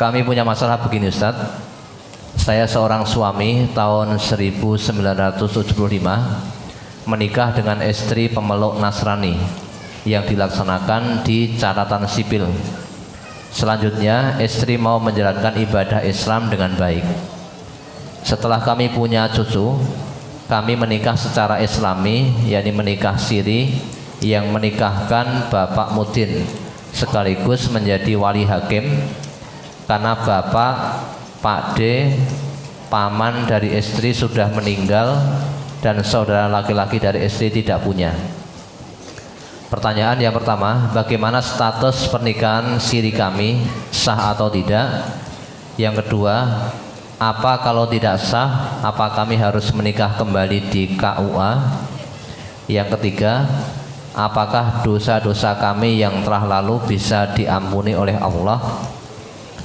Kami punya masalah begini Ustadz. Saya seorang suami tahun 1975 menikah dengan istri pemeluk Nasrani yang dilaksanakan di catatan sipil. Selanjutnya istri mau menjalankan ibadah Islam dengan baik. Setelah kami punya cucu, kami menikah secara Islami, yakni menikah siri, yang menikahkan Bapak Mudin sekaligus menjadi wali hakim karena Bapak Pak D, paman dari istri sudah meninggal dan saudara laki-laki dari istri tidak punya. Pertanyaan yang pertama, bagaimana status pernikahan siri kami, sah atau tidak? Yang kedua, apa kalau tidak sah, apa kami harus menikah kembali di KUA? Yang ketiga, apakah dosa-dosa kami yang telah lalu bisa diampuni oleh Allah?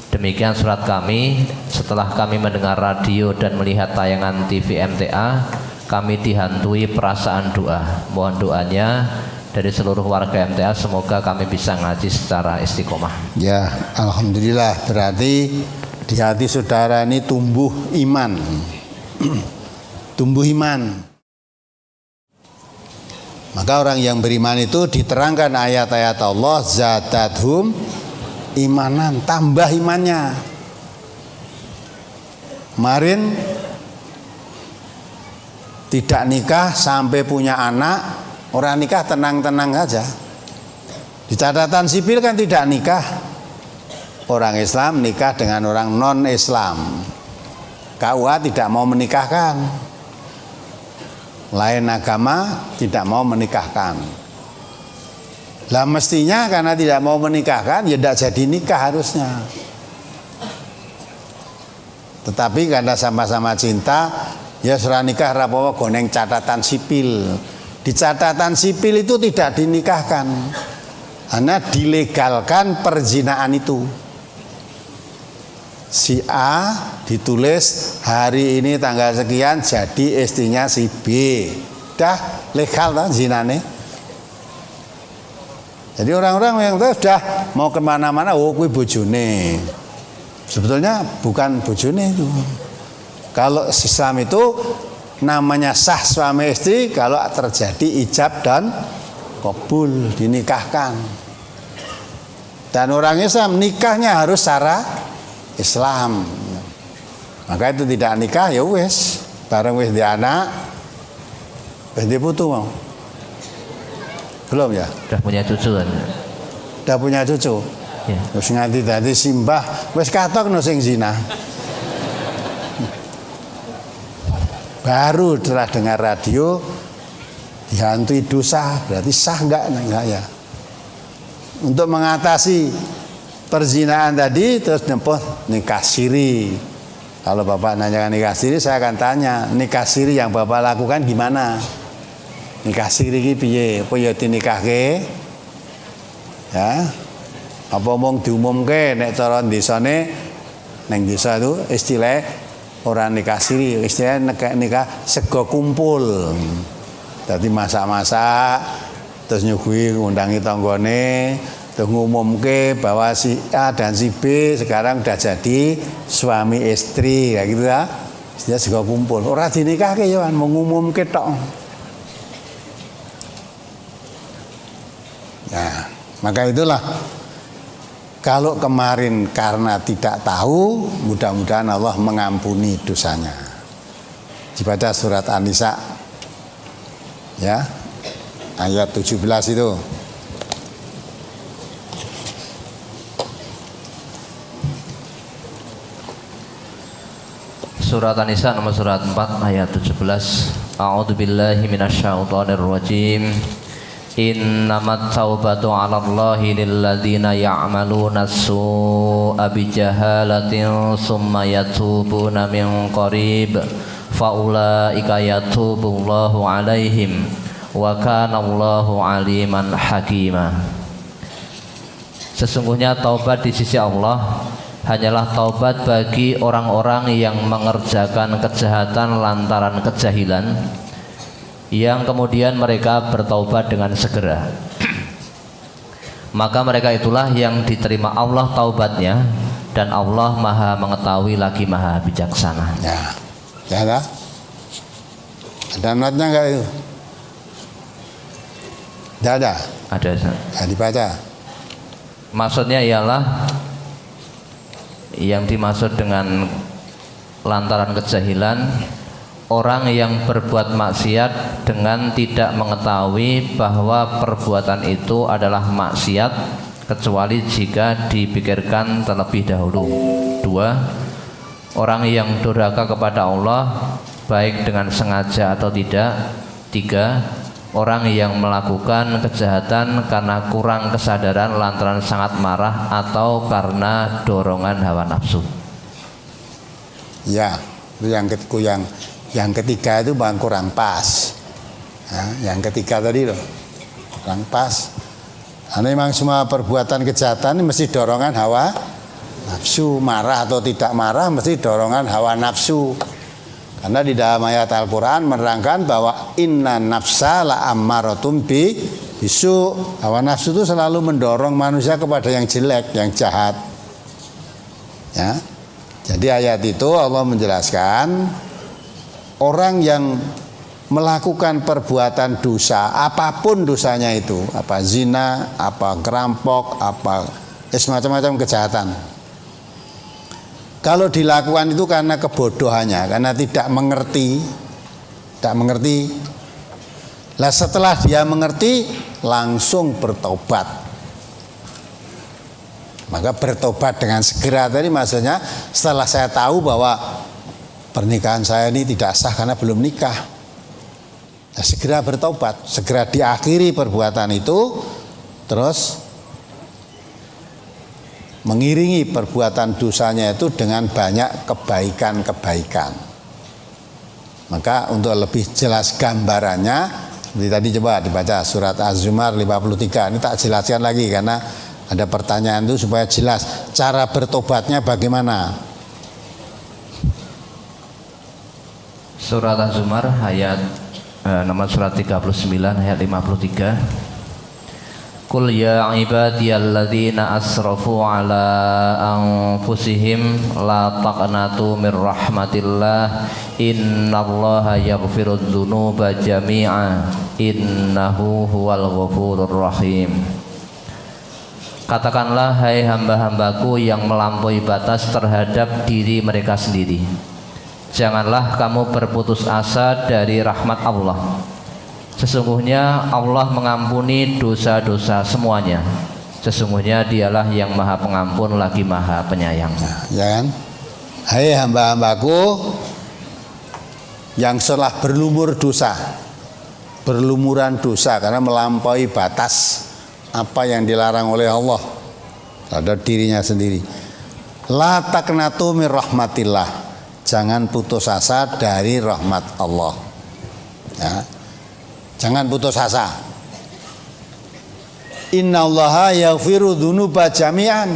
Demikian surat kami. Setelah kami mendengar radio dan melihat tayangan TV MTA, kami dihantui perasaan doa. Mohon doanya dari seluruh warga MTA, semoga kami bisa ngaji secara istiqomah. Ya, alhamdulillah, berarti di hati saudara ini tumbuh iman. Tumbuh iman. Maka orang yang beriman itu diterangkan ayat-ayat Allah, zadathum imanan, tambah imannya. Kemarin tidak nikah sampai punya anak, orang nikah tenang-tenang saja. Di catatan sipil kan tidak nikah. Orang Islam nikah dengan orang non-Islam. KUA tidak mau menikahkan. Lain agama tidak mau menikahkan. Lah mestinya karena tidak mau menikahkan, ya tidak jadi nikah harusnya. Tetapi karena sama-sama cinta, ya surah nikah rapowo goneng catatan sipil. Di catatan sipil itu tidak dinikahkan, karena dilegalkan perzinaan itu. Si A ditulis hari ini tanggal sekian jadi istrinya si B, dah legal kan zinane. Jadi orang-orang yang sudah mau kemana-mana, oh kui bojone, sebetulnya bukan bojone itu. Kalau Islam itu namanya sah suami istri kalau terjadi ijab dan qabul, dinikahkan. Dan orang Islam nikahnya harus secara Islam. Maka itu tidak nikah ya wis, bareng wis di anak, wis di putu mau. Belum ya? Sudah punya cucu kan? Sudah punya cucu. Ya. Terus nganti dadi simbah, wis katok no sing zina. Baru setelah dengar radio dihantui dosa, berarti sah enggak ya? Untuk mengatasi perzinaan tadi terus nempuh nikah siri. Kalau Bapak nanyakan nikah siri, saya akan tanya, nikah siri yang Bapak lakukan gimana? Nikah siri iki piye? Apa ya dinikahke? Ya. Apa mung diumumke nek cara desane neng desa itu istilah orang nikah siri, istilahnya nikah sego kumpul. Jadi masak-masak, terus nyuguhi ngundangi tanggane, terus ngumumke bahwa si A dan si B sekarang udah jadi suami istri, kayak gitu ya. Istilah sego kumpul. Ora dinikahke ya, mengumumke tok. Nah, maka itulah. Kalau kemarin karena tidak tahu, mudah-mudahan Allah mengampuni dosanya. Dibaca surat An-Nisa ya, ayat 17 itu. Surat An-Nisa nomor surat 4 ayat 17. A'udzubillahi minasyaitonirrajim. Innamat taubatu 'alallahi lilladzina ya'maluna as-su'a bijahalatin summa yatubuna min qarib faulaika yatubullahu 'alaihim wa kana Allahu 'aliman hakima. Sesungguhnya taubat di sisi Allah hanyalah taubat bagi orang-orang yang mengerjakan kejahatan lantaran kejahilan, yang kemudian mereka bertaubat dengan segera. Maka mereka itulah yang diterima Allah taubatnya, dan Allah Maha mengetahui lagi Maha bijaksana. Ya, ya ada. Ada notnya enggak itu? Tidak ada. Ada. Nah, dibaca. Maksudnya ialah yang dimaksud dengan lantaran kejahilan, orang yang berbuat maksiat dengan tidak mengetahui bahwa perbuatan itu adalah maksiat kecuali jika dipikirkan terlebih dahulu. 2. Orang yang durhaka kepada Allah baik dengan sengaja atau tidak. 3. Orang yang melakukan kejahatan karena kurang kesadaran lantaran sangat marah atau karena dorongan hawa nafsu. Ya, itu yang ketiga itu bang kurang pas. Ya, yang ketiga tadi loh, kurang pas. Karena memang semua perbuatan kejahatan ini mesti dorongan hawa nafsu. Marah atau tidak marah mesti dorongan hawa nafsu. Karena di dalam ayat Al-Quran menerangkan bahwa inna nafsa la ammaratum bisu. Hawa nafsu itu selalu mendorong manusia kepada yang jelek, yang jahat. Ya. Jadi ayat itu Allah menjelaskan orang yang melakukan perbuatan dosa, apapun dosanya itu, apa zina, apa ngerampok, apa semacam-macam kejahatan. Kalau dilakukan itu karena kebodohannya, karena tidak mengerti. Lah setelah dia mengerti, langsung bertobat. Maka bertobat dengan segera tadi maksudnya setelah saya tahu bahwa pernikahan saya ini tidak sah karena belum nikah. Nah, segera bertobat, segera diakhiri perbuatan itu, terus mengiringi perbuatan dosanya itu dengan banyak kebaikan-kebaikan. Maka untuk lebih jelas gambarannya, tadi coba dibaca surat Az-Zumar 53. Ini tak jelaskan lagi karena ada pertanyaan itu supaya jelas. Cara bertobatnya bagaimana? Surat Az-Zumar ayat nomor surat 39 ayat 53. Qul ya ibadiyalladzina asrafu ala anfusihim la taqnatu mir rahmatillah innallaha yaghfirudz dzunuba jami'a innahu huwal ghafurur rahim. Katakanlah hai hamba-hambaku yang melampaui batas terhadap diri mereka sendiri, janganlah kamu berputus asa dari rahmat Allah. Sesungguhnya Allah mengampuni dosa-dosa semuanya. Sesungguhnya dialah yang maha pengampun lagi maha penyayang. Ya kan? Hai hamba-hambaku yang telah berlumuran dosa karena melampaui batas apa yang dilarang oleh Allah terhadap dirinya sendiri. La taqnatu mir rahmatillah. Jangan putus asa dari rahmat Allah. Ya. Jangan putus asa. Innallaha yaghfiru dzunuba jami'an.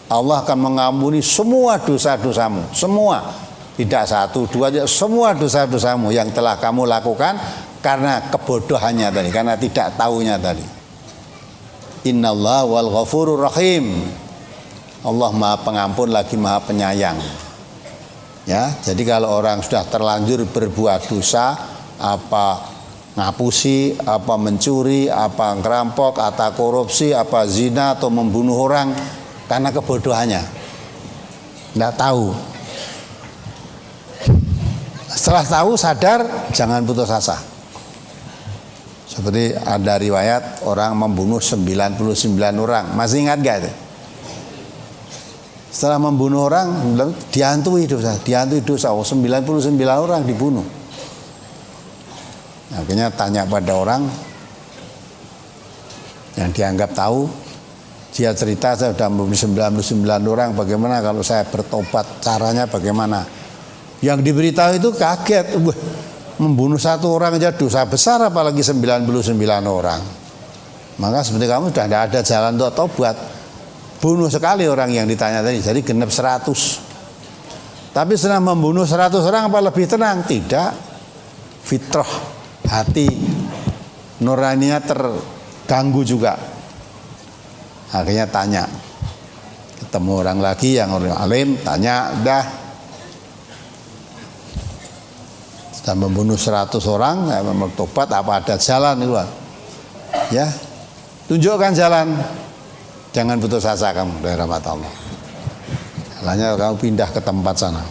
Allah akan mengampuni semua dosa-dosamu, semua. Tidak satu, dua, semua dosa-dosamu yang telah kamu lakukan karena kebodohannya tadi, karena tidak tahunya tadi. Innallaha wal ghafurur rahim. Allah Maha Pengampun lagi Maha Penyayang. Ya, jadi kalau orang sudah terlanjur berbuat dosa, apa ngapusi, apa mencuri, apa ngerampok, atau korupsi, apa zina atau membunuh orang karena kebodohannya, tidak tahu. Setelah tahu sadar, jangan putus asa. Seperti ada riwayat orang membunuh 99 orang, masih ingat gak itu? Setelah membunuh orang, dihantui dosa, 99 orang dibunuh. Akhirnya tanya pada orang yang dianggap tahu, dia cerita saya sudah membunuh 99 orang, bagaimana kalau saya bertobat, caranya bagaimana? Yang diberitahu itu kaget, membunuh satu orang aja dosa besar apalagi 99 orang. Maka seperti kamu sudah tidak ada jalan untuk tobat. Bunuh sekali orang yang ditanya tadi, jadi genap 100. Tapi setelah membunuh 100 orang apa lebih tenang? Tidak. Fitrah, hati nuraninya terganggu juga. Akhirnya tanya, Ketemu orang lagi yang orang alim, tanya, dah sudah membunuh 100 orang, bertobat apa ada jalan itu? Ya, tunjukkan jalan. Jangan putus asa kamu dari rahmat Allah. Jalannya kamu pindah ke tempat sana.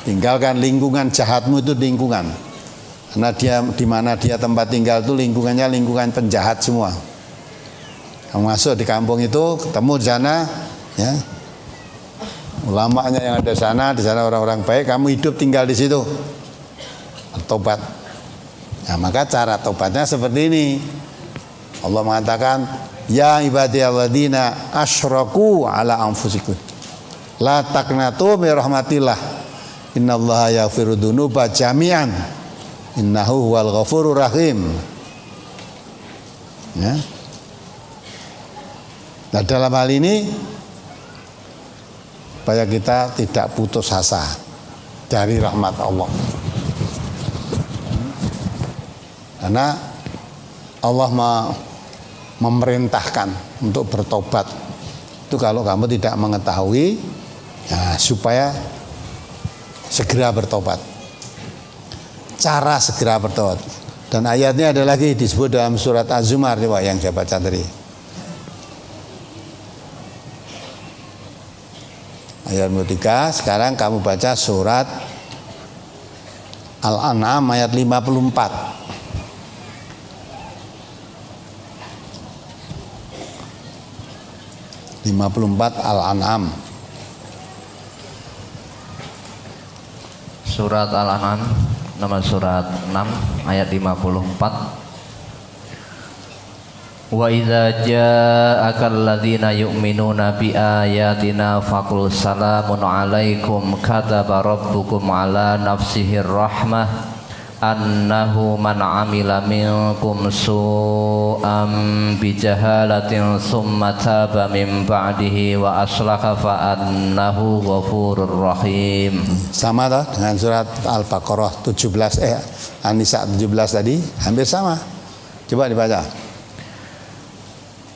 Tinggalkan lingkungan jahatmu itu lingkungan. Karena dia di mana dia tempat tinggal itu lingkungannya lingkungan penjahat semua. Kamu masuk di kampung itu, ketemu di sana, ya. Ulamanya yang ada di sana orang-orang baik, kamu hidup tinggal di situ. Tobat. Nah, maka cara tobatnya seperti ini. Allah mengatakan, ya ibadiyalladzina asyraku ala anfusikum. La taqnatu min rahmatillah. Innallaha yaghfiru dzunuba jami'an. Innahu huwal ghafurur rahim. Ya. Nah, dalam hal ini supaya kita tidak putus asa dari rahmat Allah. Karena Allah memerintahkan untuk bertobat. Itu kalau kamu tidak mengetahui, ya, supaya segera bertobat. Cara segera bertobat. Dan ayatnya ada lagi disebut dalam surat Az-Zumar yang saya baca tadi. Ayat 3, sekarang kamu baca surat Al-An'am ayat 54. Al-An'am. Surat Al-An'am nomor surat 6 ayat 54. Wa idza ja'aka alladziina yu'minuuna bi ayatina faqul salamun 'alaikum kataba rabbukum 'ala nafsihi rahmah annahu man 'amila minkum su'an bi jahalatin tsumma taba min ba'dihi wa aslaha fa annahu ghafurur rahim. Sama toh dengan surat Al-Baqarah 17 An-Nisa 17 tadi, hampir sama. Coba dibaca.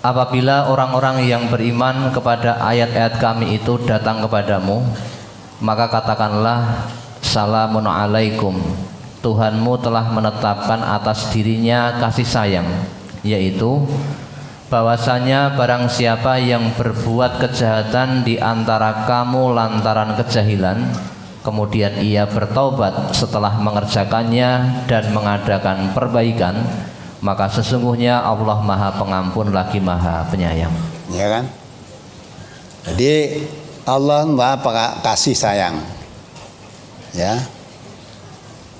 Apabila orang-orang yang beriman kepada ayat-ayat kami itu datang kepadamu, maka katakanlah salamun alaikum. Tuhanmu telah menetapkan atas dirinya kasih sayang, yaitu bahwasanya barang siapa yang berbuat kejahatan di antara kamu lantaran kejahilan, kemudian ia bertaubat setelah mengerjakannya dan mengadakan perbaikan, maka sesungguhnya Allah Maha Pengampun lagi Maha Penyayang. Ya kan? Jadi Allah Maha kasih sayang. Ya.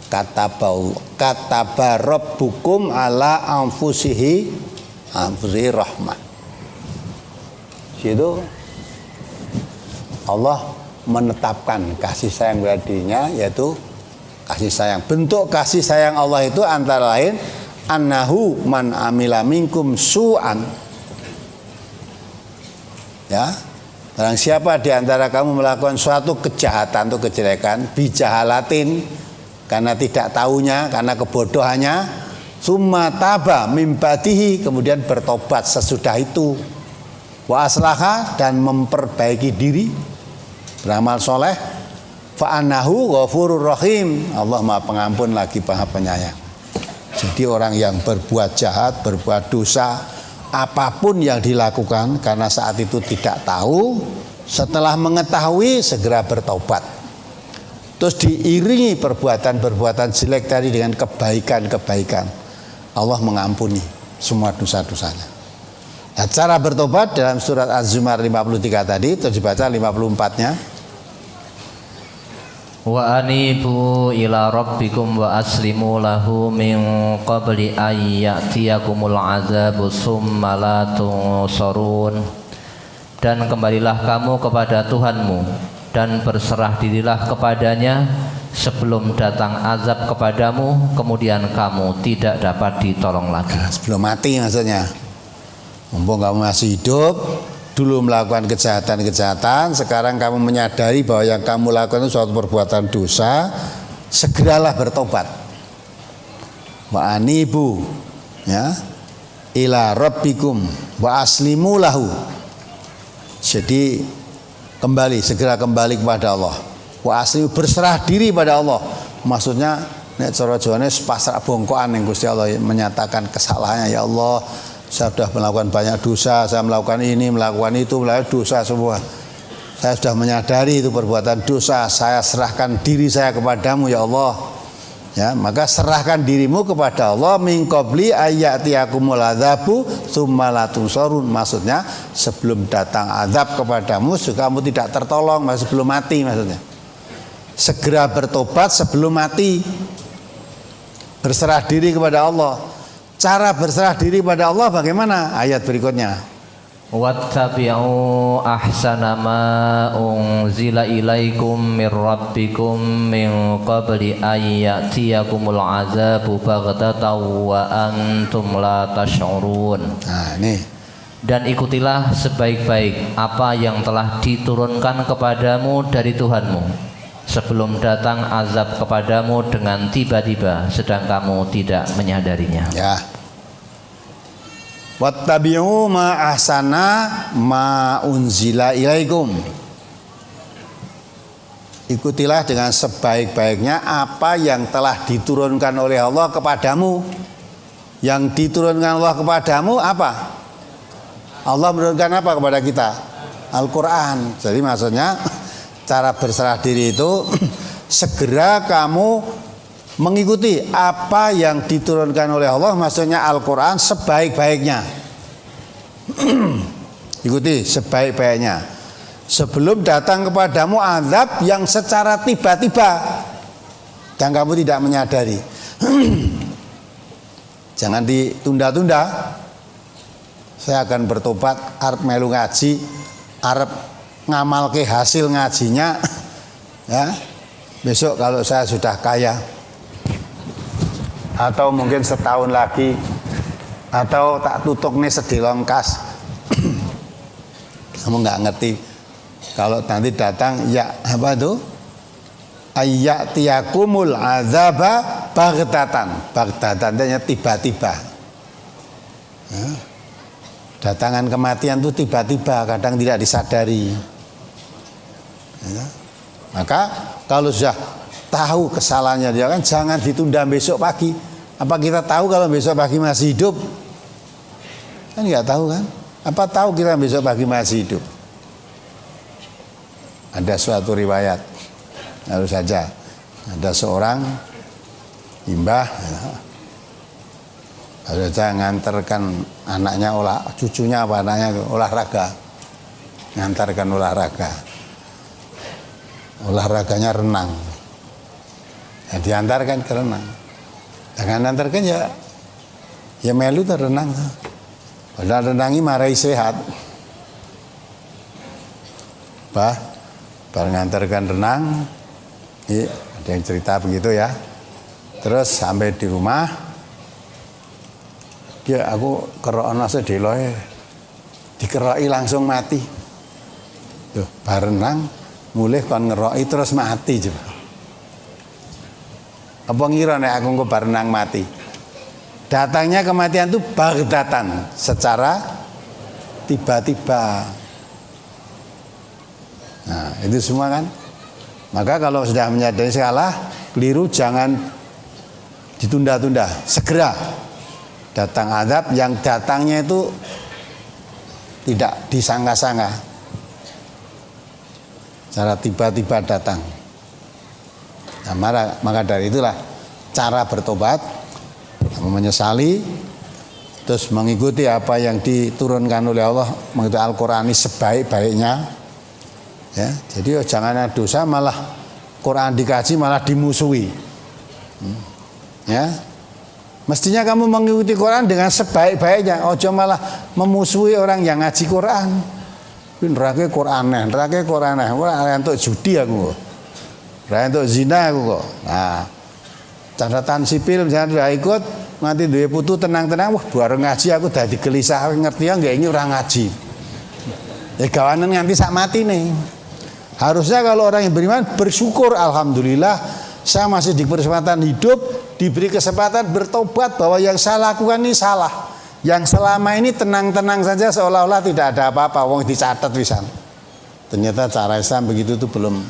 Kataba rabbukum ala anfusihi rahmah. Situ Allah menetapkan kasih sayang pada dirinya, yaitu kasih sayang. Bentuk kasih sayang Allah itu antara lain annahu man amila minkum su'an. Ya, barang siapa di antara kamu melakukan suatu kejahatan atau kejelekan bijahalatin, karena tidak tahunya, karena kebodohannya, summa taba mim ba'dihi, kemudian bertobat sesudah itu, wa aslaha, dan memperbaiki diri, beramal soleh, fa annahu ghafurur rahim, Allah Maha Pengampun lagi Maha Penyayang. Jadi orang yang berbuat jahat, berbuat dosa, apapun yang dilakukan karena saat itu tidak tahu, setelah mengetahui segera bertobat. Terus diiringi perbuatan-perbuatan jelek tadi dengan kebaikan-kebaikan, Allah mengampuni semua dosa-dosanya. Nah, cara bertobat dalam surat Az-Zumar 53 tadi, terus dibaca 54-nya. Wa anibu ila rabbikum wa aslimu lahu min qabli an ya'tiyakumul azabu summa la tunsarun. Dan kembalilah kamu kepada Tuhanmu dan berserah dirilah kepadanya sebelum datang azab kepadamu, kemudian kamu tidak dapat ditolong lagi. Nah, sebelum mati maksudnya. Mumpung kamu masih hidup, dulu melakukan kejahatan-kejahatan, sekarang kamu menyadari bahwa yang kamu lakukan itu suatu perbuatan dosa, segeralah bertobat. Wa anibu, ya, ila rabbikum wa aslimu lahu. Jadi segera kembali kepada Allah. Wa aslimu, berserah diri pada Allah. Maksudnya nek cara Jawane pasrah bongkoan yang Gusti Allah, menyatakan kesalahannya. Ya Allah, saya sudah melakukan banyak dosa, saya melakukan ini, melakukan itu, melakukan dosa semua. Saya sudah menyadari itu perbuatan dosa, saya serahkan diri saya kepadamu ya Allah. Ya, maka serahkan dirimu kepada Allah min qabli ayyatiyakumul adzabu tsumma la tunsarun. Maksudnya sebelum datang azab kepadamu kamu tidak tertolong, sebelum mati maksudnya. Segera bertobat sebelum mati. Berserah diri kepada Allah. Cara berserah diri pada Allah bagaimana? Ayat berikutnya. Wattabi'u ahsana ma unzila ilaikum mir rabbikum min qabli ayyatiyakumul azabu baghtatan wa antum la tash'urun. Nah, ini. Dan ikutilah sebaik-baik apa yang telah diturunkan kepadamu dari Tuhanmu sebelum datang azab kepadamu dengan tiba-tiba sedang kamu tidak menyadarinya. Ya. Wattabi'u ma ahsana ma unzila ilaikum. Ikutilah dengan sebaik-baiknya apa yang telah diturunkan oleh Allah kepadamu. Yang diturunkan Allah kepadamu apa? Allah menurunkan apa kepada kita? Al-Quran. Jadi maksudnya cara berserah diri itu segera kamu mengikuti apa yang diturunkan oleh Allah, maksudnya Al-Quran sebaik-baiknya. Ikuti sebaik-baiknya sebelum datang kepadamu azab yang secara tiba-tiba dan kamu tidak menyadari. Jangan ditunda-tunda. Saya akan bertobat, arep melu ngaji, arep ngamal ke hasil ngajinya ya. Besok kalau saya sudah kaya, atau mungkin setahun lagi, atau tak tutup nih sedilong kas. Kamu nggak ngerti kalau nanti datang ya apa itu ayyatiyakumul azaba baghtatan. Baghtatan artinya tiba-tiba ya. Datangan kematian itu tiba-tiba, kadang tidak disadari ya. Maka kalau sudah tahu kesalahannya dia kan jangan ditunda besok pagi. Apa kita tahu kalau besok pagi masih hidup? Kan nggak tahu kan? Apa tahu kita besok pagi masih hidup? Ada suatu riwayat, lalu saja ada seorang imbah, lalu saja ngantarkan anaknya cucunya apa anaknya olahraga, ngantarkan olahraga, olahraganya renang. Ya, diantarkan ke renang. Jangan antarkan ya melu terenang. Padahal renangi marai sehat. Bareng ngantarkan renang, ada yang cerita begitu ya. Terus sampai di rumah, ya aku kerokno sedeloe, dikeroki langsung mati. Tuh, barenang mulih kon ngeroki terus mati coba. Apa ngira nek aku engko barenang mati? Datangnya kematian itu baghtatan, secara tiba-tiba. Nah, itu semua kan. Maka kalau sudah menyadari salah, keliru, jangan ditunda-tunda, segera datang azab yang datangnya itu tidak disangka-sangka, secara tiba-tiba datang. Nah, maka dari itulah cara bertobat, menyesali, terus mengikuti apa yang diturunkan oleh Allah, mengikuti Al-Quran ini sebaik-baiknya. Ya, jadi jangan ada dosa malah Quran dikaji malah dimusuhi. Ya, mestinya kamu mengikuti Quran dengan sebaik-baiknya. Ojo malah memusuhi orang yang ngaji Quran. Nerake Quran, Quran untuk judi aku. Untuk zina aku kok. Nah, catatan sipil misalnya sudah ikut, nanti duwe putu tenang-tenang, wah bareng ngaji aku dadi gelisah, ngerti ya nggak ini orang ngaji. Ya gawanan nganti sak mati nih. Harusnya kalau orang yang beriman bersyukur, alhamdulillah saya masih di kesempatan hidup, diberi kesempatan bertobat bahwa yang saya lakukan ini salah. Yang selama ini tenang-tenang saja seolah-olah tidak ada apa-apa, wong dicatat wisan. Ternyata cara Islam begitu tuh belum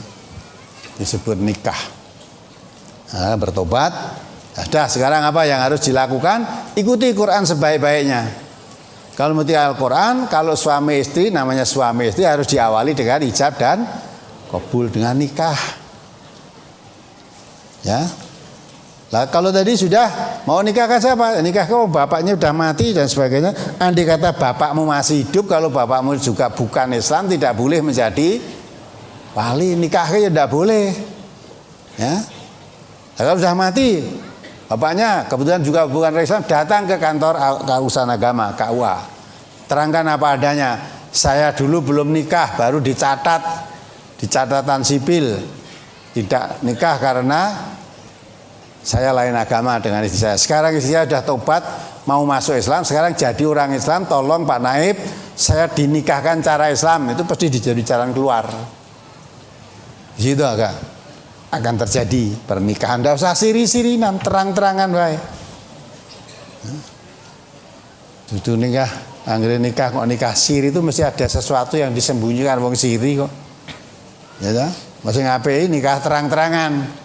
disebut nikah. Nah, bertobat. Ada sekarang apa yang harus dilakukan? Ikuti Quran sebaik-baiknya. Kalau mesti Al-Quran, kalau suami istri, namanya suami istri harus diawali dengan ijab dan qabul dengan nikah. Ya. Lah kalau tadi sudah mau nikahkan siapa? Nikah kau bapaknya sudah mati dan sebagainya. Andai kata bapakmu masih hidup, kalau bapakmu juga bukan Islam, tidak boleh menjadi wali. Nikahnya tidak boleh. Ya. Nah, kalau sudah mati, bapaknya kebetulan juga bukan Islam, datang ke kantor keurusan agama, KUA. Terangkan apa adanya. Saya dulu belum nikah, baru dicatat di catatan sipil. Tidak nikah karena saya lain agama dengan istri saya. Sekarang istri saya sudah tobat, mau masuk Islam, sekarang jadi orang Islam, tolong Pak Naib, saya dinikahkan cara Islam. Itu pasti jadi jalan keluar. Di situ akan terjadi pernikahan. Tidak usah siri-sirinan, terang-terangan baik. Itu nikah, anggere nikah kok nikah siri itu mesti ada sesuatu yang disembunyikan wong siri kok. Ya toh? Masih ngapain nikah terang-terangan.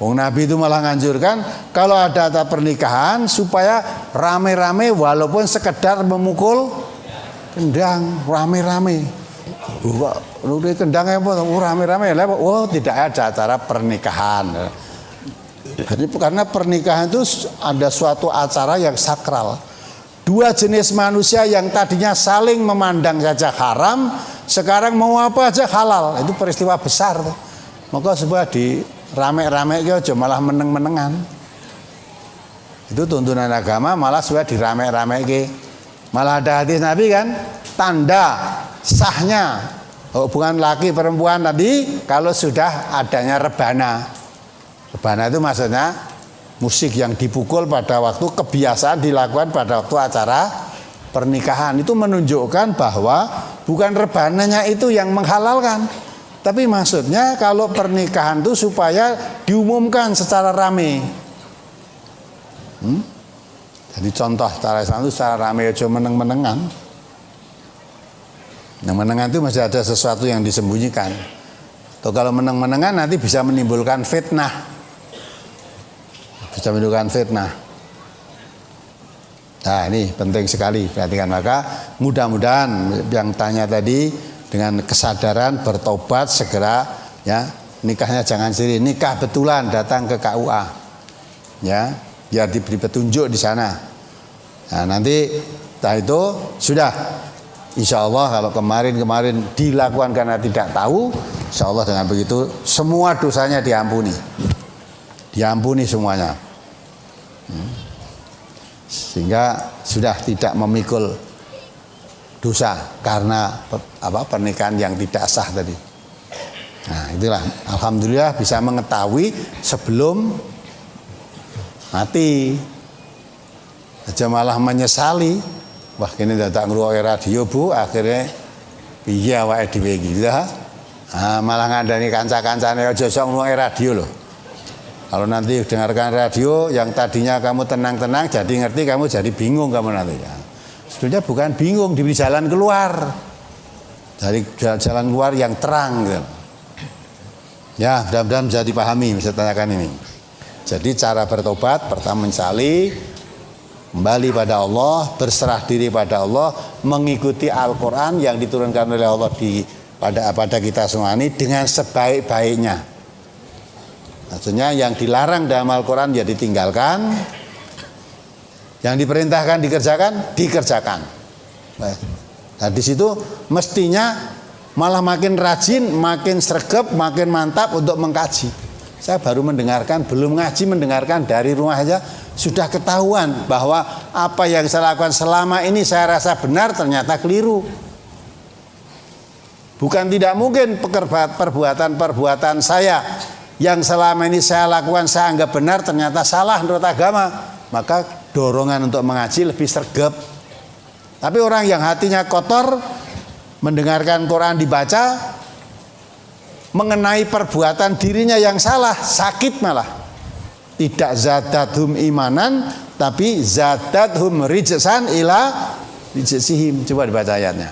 Wong Nabi itu malah nganjurkan kalau ada pernikahan supaya rame-rame walaupun sekedar memukul kendang rame-rame. Lu kendang apa? Rame-rame lah. Oh, tidak ada acara pernikahan. Jadi karena pernikahan itu ada suatu acara yang sakral. Dua jenis manusia yang tadinya saling memandang saja haram, sekarang mau apa aja halal. Itu peristiwa besar. Maka sebuah di rame-rame ke aja malah meneng-menengan. Itu tuntunan agama malah sudah dirame-rame ke. Malah ada hadis Nabi kan, tanda sahnya hubungan laki perempuan tadi kalau sudah adanya rebana. Rebana itu maksudnya musik yang dipukul pada waktu kebiasaan dilakukan pada waktu acara pernikahan. Itu menunjukkan bahwa bukan rebananya itu yang menghalalkan. Tapi maksudnya kalau pernikahan itu supaya diumumkan secara rame. Jadi contoh secara Islam itu secara rame aja meneng-menengan. Yang menengan itu masih ada sesuatu yang disembunyikan. Atau kalau meneng-menengan nanti bisa menimbulkan fitnah. Bisa menimbulkan fitnah. Nah ini penting sekali perhatikan. Maka mudah-mudahan yang tanya tadi dengan kesadaran bertobat segera ya, nikahnya jangan siri, nikah betulan datang ke KUA ya, biar diberi petunjuk di sana. Nah nanti setelah itu sudah insya Allah kalau kemarin dilakukan karena tidak tahu, insya Allah dengan begitu semua dosanya diampuni semuanya, sehingga sudah tidak memikul dosa karena pernikahan yang tidak sah tadi. Nah itulah alhamdulillah bisa mengetahui sebelum mati. Aja malah menyesali, wah kini dadak ngrungokke radio Bu, akhirnya piye awake dhewe iki ya. Malah ngandani kanca-kancane aja sok ngrungokke radio loh. Kalau nanti dengarkan radio yang tadinya kamu tenang-tenang jadi ngerti, kamu jadi bingung kamu nanti ya. Sebetulnya bukan bingung, diberi jalan keluar. Dari jalan keluar yang terang gitu. Ya, mudah-mudahan bisa dipahami, bisa tanyakan ini. Jadi cara bertobat pertama menyesali, kembali pada Allah, berserah diri pada Allah, mengikuti Al-Quran yang diturunkan oleh Allah pada kita semua ini dengan sebaik-baiknya. Maksudnya yang dilarang dalam Al-Quran ya ditinggalkan, yang diperintahkan dikerjakan. Nah di situ mestinya malah makin rajin, makin sregep, makin mantap untuk mengkaji. Saya baru mendengarkan, belum ngaji mendengarkan dari rumah aja sudah ketahuan bahwa apa yang saya lakukan selama ini saya rasa benar ternyata keliru. Bukan tidak mungkin perbuatan saya yang selama ini saya lakukan saya anggap benar ternyata salah menurut agama. Maka dorongan untuk mengaji lebih sregep. Tapi orang yang hatinya kotor, mendengarkan Quran dibaca, mengenai perbuatan dirinya yang salah, sakit malah. tidak zadathum imanan, tapi zadathum rijsan ila rijsihim. Coba dibaca ayatnya.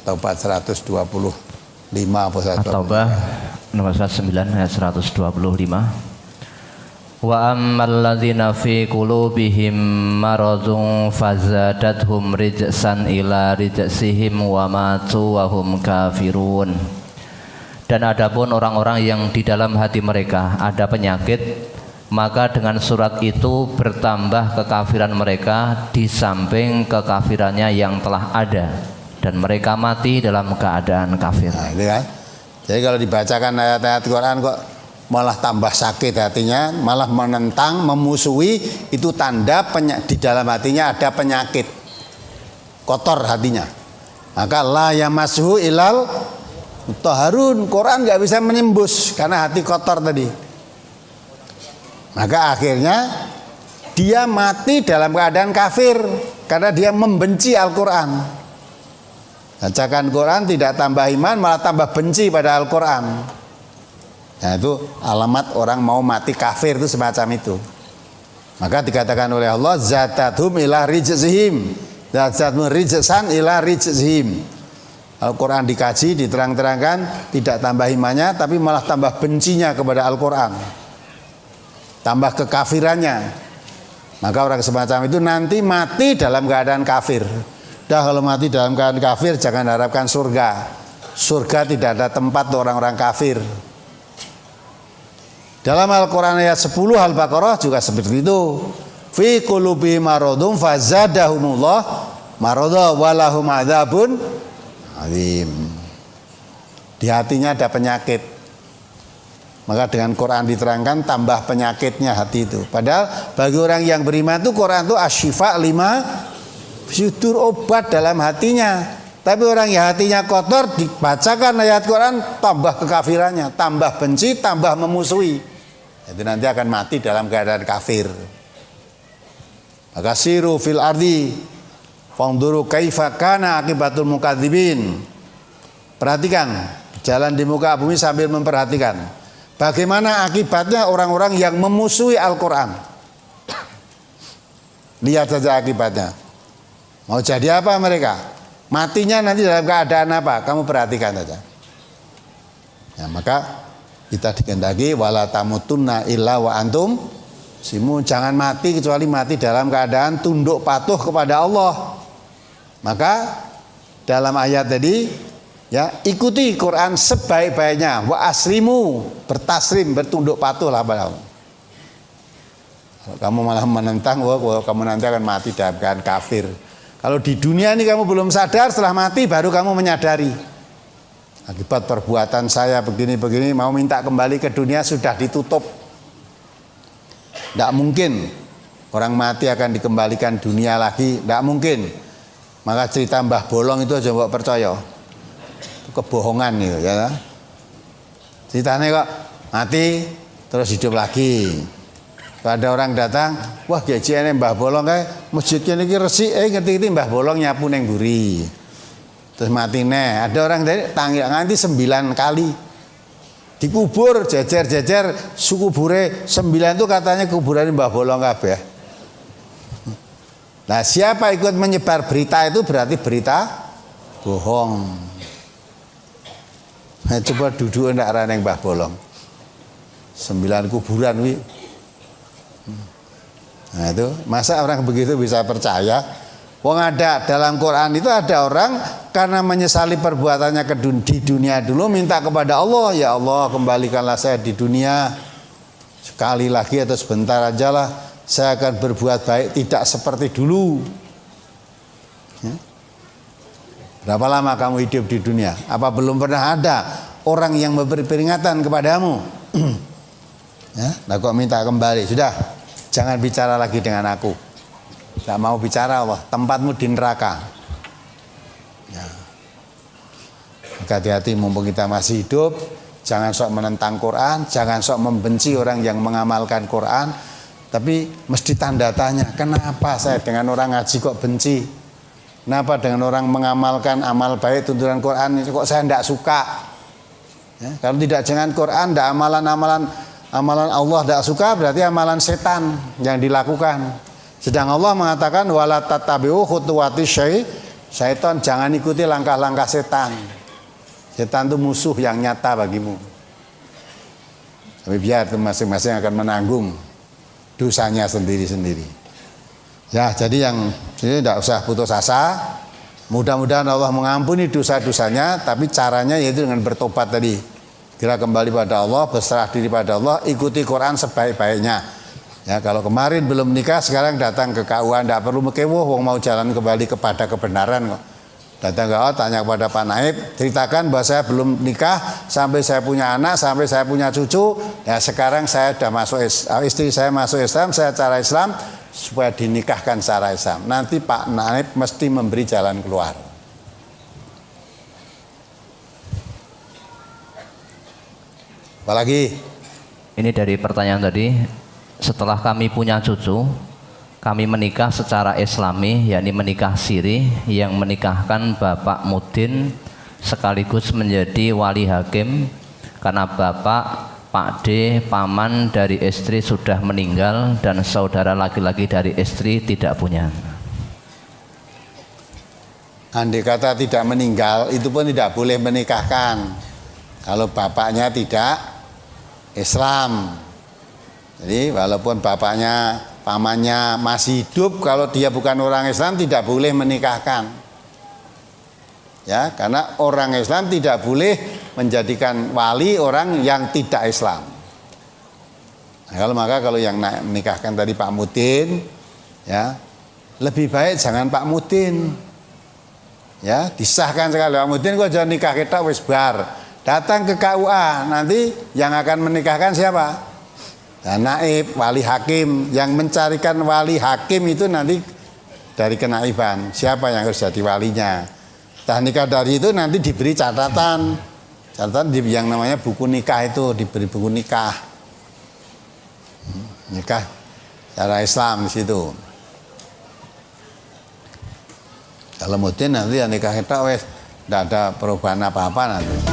At-Taubah 125 apa 125? At-Taubah nomor 9 ayat 125. Wa ammal ladzina fi qulubihim maradun fazadathum rijsan ila rijsihim wa matu wa hum kafirun. Dan adapun orang-orang yang di dalam hati mereka ada penyakit, maka dengan surat itu bertambah kekafiran mereka di samping kekafirannya yang telah ada, dan mereka mati dalam keadaan kafir. Nah, itu kan. Jadi kalau dibacakan ayat-ayat Quran kok malah tambah sakit hatinya, malah menentang, memusuhi, itu tanda di dalam hatinya ada penyakit, kotor hatinya. Maka la yamashu ilal mutahharun, Quran nggak bisa menembus karena hati kotor tadi. Maka akhirnya dia mati dalam keadaan kafir karena dia membenci Al-Quran. Bacakan Quran tidak tambah iman, malah tambah benci pada Al-Quran. Nah, itu alamat orang mau mati kafir, itu semacam itu. Maka dikatakan oleh Allah, zatathum ila rijzihim, zatathum rijsan ila rijzihim. Al-Quran dikaji, diterang-terangkan, tidak tambah imannya, tapi malah tambah bencinya kepada Al-Quran, tambah kekafirannya. Maka orang semacam itu nanti mati dalam keadaan kafir. Dah, kalau mati dalam keadaan kafir jangan harapkan surga. Surga tidak ada tempat untuk orang-orang kafir. Dalam Al-Quran ayat 10 Al-Baqarah juga seperti itu. Fi qulubihim maradun fazadahumullah marada walahum adzabun azim. Di hatinya ada penyakit. Maka dengan Quran diterangkan tambah penyakitnya hati itu. Padahal bagi orang yang beriman itu Quran itu asyifa lima sudur, obat dalam hatinya. Tapi orang yang hatinya kotor dibacakan ayat Quran tambah kekafirannya, tambah benci, tambah memusuhi. Itu nanti akan mati dalam keadaan kafir. Maka siru fil ardi fanduru kaifa kana akibatul mukadzibin. Perhatikan, jalan di muka bumi sambil memperhatikan bagaimana akibatnya orang-orang yang memusuhi Al-Quran. Lihat saja akibatnya. Mau jadi apa mereka? Matinya nanti dalam keadaan apa? Kamu perhatikan saja. Ya, maka kita dikehendaki wala tamutunna illa wa antum muslimun, jangan mati kecuali mati dalam keadaan tunduk patuh kepada Allah. Maka dalam ayat tadi ya, ikuti Quran sebaik-baiknya, wa aslimu, bertaslim, bertunduk patuhlah pada Allah. Kalau kamu malah menentang, kamu nanti akan mati dalam keadaan kafir. Kalau di dunia ini kamu belum sadar, setelah mati baru kamu menyadari. Akibat perbuatan saya begini-begini, mau minta kembali ke dunia sudah ditutup. Tidak mungkin orang mati akan dikembalikan dunia lagi, tidak mungkin. Maka cerita Mbah Bolong itu aja nggak percaya, itu kebohongan gitu ya. Ceritanya kok mati terus hidup lagi. Kalau ada orang datang, wah gajiannya Mbah Bolong kayak masjidnya ini resik, ngerti-ngerti Mbah Bolong nyapu neng buri. Terus mati nih. Ada orang dari tanggil nganti 9 kali dikubur jejer-jejer suku bure 9 itu katanya kuburan Mbah Bolong kabeh. Nah, siapa ikut menyebar berita itu berarti berita bohong. Nah, coba duduk ndak ra ning Mbah Bolong. 9 kuburan wi. Nah, itu masa orang begitu bisa percaya? Wong ada dalam Quran itu ada orang karena menyesali perbuatannya di dunia dulu minta kepada Allah, ya Allah kembalikanlah saya di dunia sekali lagi atau sebentar aja lah, saya akan berbuat baik tidak seperti dulu. Ya. Berapa lama kamu hidup di dunia? Apa belum pernah ada orang yang memberi peringatan kepadamu? Ya, nah kok minta kembali? Sudah, jangan bicara lagi dengan aku. Tidak mau bicara Allah, tempatmu di neraka. Ya. Maka hati-hati mumpung kita masih hidup, jangan sok menentang Quran, jangan sok membenci orang yang mengamalkan Quran, tapi mesti tanda tanya, kenapa saya dengan orang ngaji kok benci? Kenapa dengan orang mengamalkan amal baik tuntunan Quran kok saya tidak suka? Ya, kalau tidak dengan Quran, tidak amalan-amalan amalan Allah tidak suka berarti amalan setan yang dilakukan. Sedang Allah mengatakan wala tattabi'u khutuwati syaitan, jangan ikuti langkah-langkah setan. Setan itu musuh yang nyata bagimu. Tapi biar masing-masing akan menanggung dosanya sendiri-sendiri. Ya, jadi yang ini tidak usah putus asa. Mudah-mudahan Allah mengampuni dosa-dosanya, tapi caranya yaitu dengan bertobat tadi. Kira kembali pada Allah, berserah diri pada Allah, ikuti Quran sebaik-baiknya. Ya, kalau kemarin belum nikah, sekarang datang ke KUA, tidak perlu mekewuh, wong mau jalan kembali kepada kebenaran kok. Datang ke KUA, tanya kepada Pak Naib, ceritakan bahwa saya belum nikah, sampai saya punya anak, sampai saya punya cucu. Ya, sekarang saya sudah masuk istri saya masuk Islam, saya cara Islam, supaya dinikahkan secara Islam. Nanti Pak Naib mesti memberi jalan keluar. Apalagi? Ini dari pertanyaan tadi. Setelah kami punya cucu, kami menikah secara Islami, yakni menikah siri, yang menikahkan Bapak Mudin sekaligus menjadi wali hakim karena Bapak Pak D, paman dari istri sudah meninggal dan saudara laki-laki dari istri tidak punya. Andai kata tidak meninggal, itu pun tidak boleh menikahkan. Kalau bapaknya tidak Islam. Jadi walaupun bapaknya, pamannya masih hidup, kalau dia bukan orang Islam tidak boleh menikahkan. Ya, karena orang Islam tidak boleh menjadikan wali orang yang tidak Islam. Nah, kalau yang menikahkan tadi Pak Mudin, ya lebih baik jangan Pak Mudin. Ya, disahkan sekali Pak Mudin kok jangan nikah kita wis bar. Datang ke KUA, nanti yang akan menikahkan siapa? Nah, naib, wali hakim. Yang mencarikan wali hakim itu nanti dari kenaiban. Siapa yang harus jadi walinya? Setelah nikah dari itu nanti diberi catatan. Catatan yang namanya buku nikah itu, diberi buku nikah. Nikah secara Islam di situ. Kalau Mudin nanti yang nikah kita wes tidak ada perubahan apa-apa nanti.